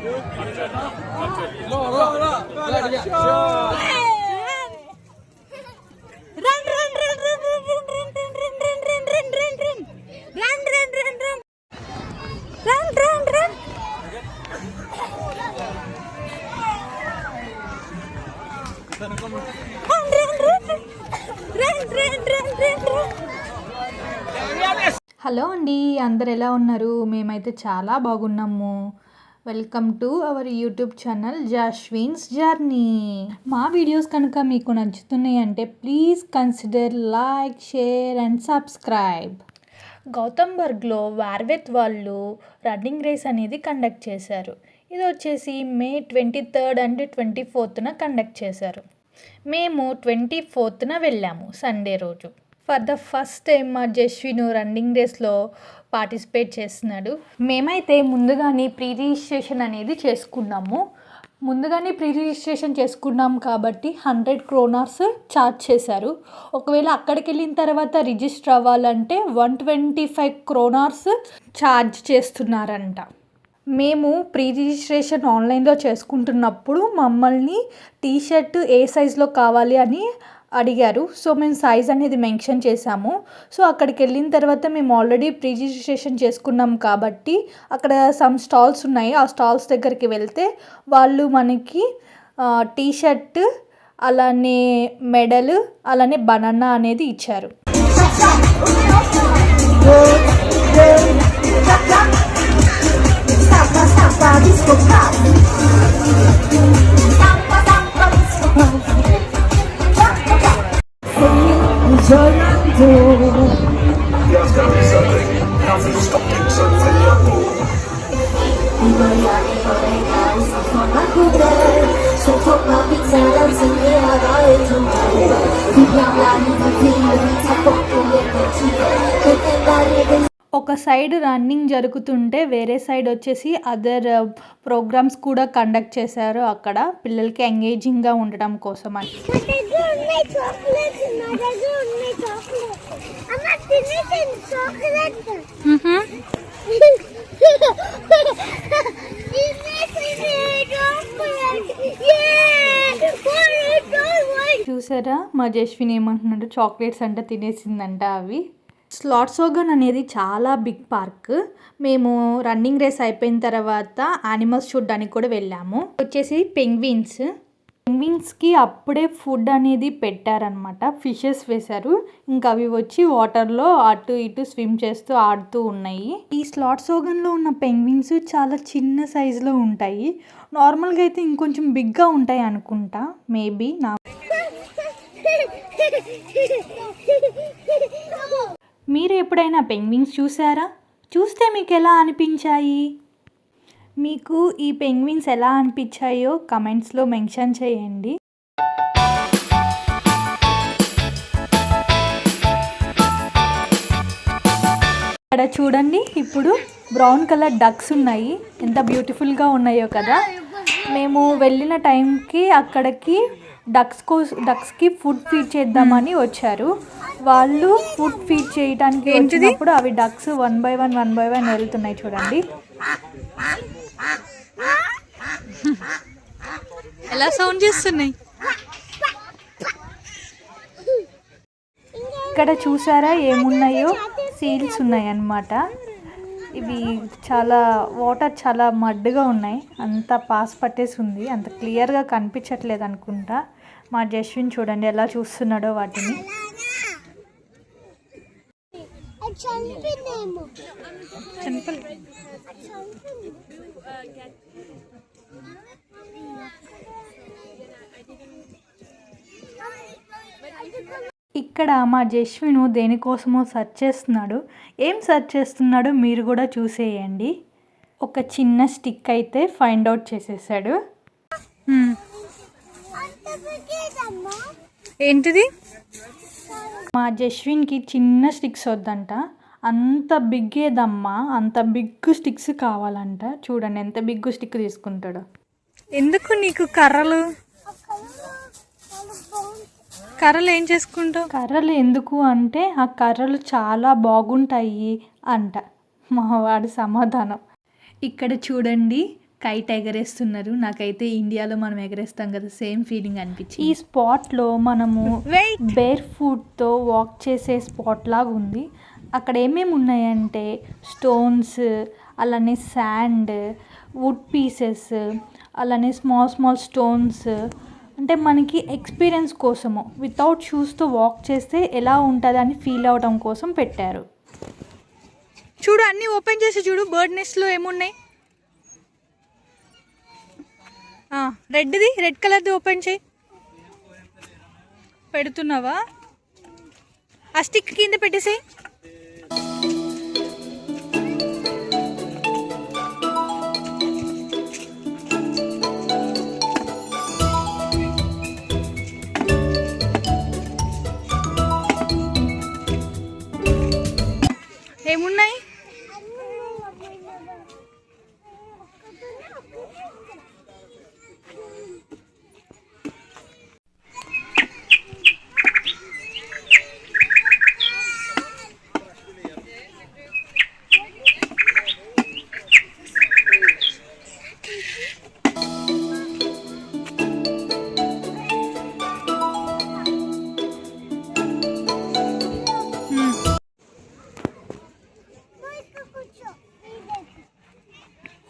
Hello అండి, అందరు ఎలా ఉన్నారు? మేమైతే చాలా బాగున్నాము. Welcome to our YouTube channel Jaswin's journey. మా వీడియోస్ కనుక మీకు నచ్చుతున్నాయి అంటే please consider like, share and subscribe. గౌతంబర్గ్లో వార్వెత్ వాళ్ళు రన్నింగ్ రేస్ అనేది కండక్ట్ చేశారు. ఇది వచ్చేసి మే 23rd అండ్ 24th కండక్ట్ చేశారు. మేము 24th వెళ్ళాము, సండే రోజు. ఫర్ ద ఫస్ట్ టైం మా జస్విను రన్నింగ్ రేస్లో పార్టిసిపేట్ చేస్తున్నాడు. మేమైతే ముందుగానే ప్రీ రిజిస్ట్రేషన్ అనేది చేసుకున్నాము. కాబట్టి 100 kronors ఛార్జ్ చేశారు. ఒకవేళ అక్కడికి వెళ్ళిన తర్వాత రిజిస్టర్ అవ్వాలంటే 125 kronors ఛార్జ్ చేస్తున్నారంట. మేము ప్రీ రిజిస్ట్రేషన్ ఆన్లైన్లో చేసుకుంటున్నప్పుడు మమ్మల్ని టీషర్ట్ ఏ సైజులో కావాలి అని అడిగారు. సో మేము సైజ్ అనేది మెన్షన్ చేసాము. సో అక్కడికి వెళ్ళిన తర్వాత మేము ఆల్రెడీ ప్రీ రిజిస్ట్రేషన్ చేసుకున్నాం కాబట్టి అక్కడ సమ్ స్టాల్స్ ఉన్నాయి. ఆ స్టాల్స్ దగ్గరికి వెళ్తే వాళ్ళు మనకి టీషర్ట్, అలానే మెడల్, అలానే బనానా అనేది ఇచ్చారు. ఒక సైడ్ రన్నింగ్ జరుగుతుంటే వేరే సైడ్ వచ్చేసి అదర్ ప్రోగ్రామ్స్ కూడా కండక్ట్ చేశారు అక్కడ, పిల్లలకి ఎంగేజింగ్గా ఉండడం కోసం అని. చూసారా మా జస్విన్ ఏమంటున్నాడు, చాక్లెట్స్ అంటే తినేసిందంట అవి. స్లాట్సోగన్ అనేది చాలా బిగ్ పార్క్. మేము రన్నింగ్ రేస్ అయిపోయిన తర్వాత యానిమల్స్ చూడడానికి కూడా వెళ్ళాము. వచ్చేసి పెంగ్విన్స్కి అప్పుడే ఫుడ్ అనేది పెట్టారనమాట. ఫిషెస్ వేశారు, ఇంకా అవి వచ్చి వాటర్లో అటు ఇటు స్విమ్ చేస్తూ ఆడుతూ ఉన్నాయి. ఈ స్లాట్సోగన్లో ఉన్న పెంగ్విన్స్ చాలా చిన్న సైజులో ఉంటాయి. నార్మల్గా అయితే ఇంకొంచెం బిగ్గా ఉంటాయి అనుకుంటా, మేబీ. మీరు ఎప్పుడైనా పెంగ్విన్స్ చూసారా? చూస్తే మీకు ఎలా అనిపించాయి? మీకు ఈ పెంగ్విన్స్ ఎలా అనిపించాయో కమెంట్స్లో మెన్షన్ చేయండి. ఇక్కడ చూడండి, ఇప్పుడు బ్రౌన్ కలర్ డక్స్ ఉన్నాయి. ఎంత బ్యూటిఫుల్గా ఉన్నాయో కదా. మేము వెళ్ళిన టైంకి అక్కడికి డక్స్కి ఫుడ్ ఫీడ్ చేద్దామని వచ్చారు. వాళ్ళు ఫుడ్ ఫీడ్ చేయడానికి వచ్చినప్పుడు అవి డక్స్ 1 by 1 వెళ్తున్నాయి చూడండి. ఎలా సౌండ్ చేస్తున్నాయి. ఇక్కడ చూసారా ఏమున్నాయో, సీల్స్ ఉన్నాయి అన్నమాట. ఇవి చాలా వాటర్ చాలా మడ్డుగా ఉన్నాయి, అంత పాస్ పట్టేసి ఉంది, అంత క్లియర్గా కనిపించట్లేదు అనుకుంటా. మా జస్విన్ చూడండి ఎలా చూస్తున్నాడో వాటిని. ఇక్కడ మా జస్విను దేనికోసమో సెర్చ్ చేస్తున్నాడు. ఏం సెర్చ్ చేస్తున్నాడో మీరు కూడా చూసేయండి. ఒక చిన్న స్టిక్ అయితే ఫైండ్ అవుట్ చేసేసాడు. ఏంటిది? మా జస్విన్కి చిన్న స్టిక్స్ వద్దంట, అంత బిగ్గేదమ్మా, అంత బిగ్ స్టిక్స్ కావాలంట. చూడండి ఎంత బిగ్ స్టిక్ తీసుకుంటాడో. ఎందుకు నీకు కర్రలు ఏం చేసుకుంటావు? కర్రలు ఎందుకు అంటే ఆ కర్రలు చాలా బాగుంటాయి అంట మా వాడి సమాధానం. ఇక్కడ చూడండి కైట్ ఎగరేస్తున్నారు. నాకైతే ఇండియాలో మనం ఎగరేస్తాం కదా, సేమ్ ఫీలింగ్ అనిపించింది. ఈ స్పాట్లో మనము బేర్ ఫుట్తో వాక్ చేసే స్పాట్ లాగా ఉంది. అక్కడ ఏమేమి ఉన్నాయంటే స్టోన్స్, అలానే శాండ్, వుడ్ పీసెస్, అలానే స్మాల్ స్మాల్ స్టోన్స్. అంటే మనకి ఎక్స్పీరియన్స్ కోసము వితౌట్ షూస్తో వాక్ చేస్తే ఎలా ఉంటుంది అని ఫీల్ అవడం కోసం పెట్టారు. చూడు అన్నీ ఓపెన్ చేసి చూడు, బర్డ్ నెస్ట్లో ఏమున్నాయి. రెడ్ది, రెడ్ కలర్ది ఓపెన్ చేయి. పెడుతున్నావా? ఆ స్టిక్ కింద పెట్టేసేయి. ఏమున్నాయి?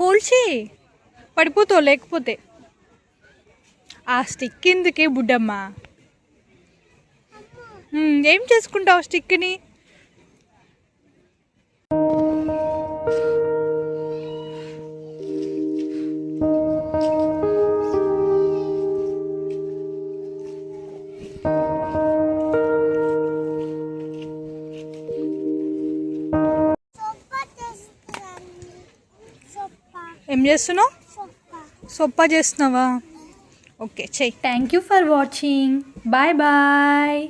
హోల్చి పడిపోతావు లేకపోతే. ఆ స్టిక్ ఎందుకే బుడ్డమ్మ? ఏం చేసుకుంటావు స్టిక్ని? ఏం చేస్తున్నావు? సొప్పా చేస్తున్నావా? ఓకే చెయ్యి. Thank you for watching. Bye bye.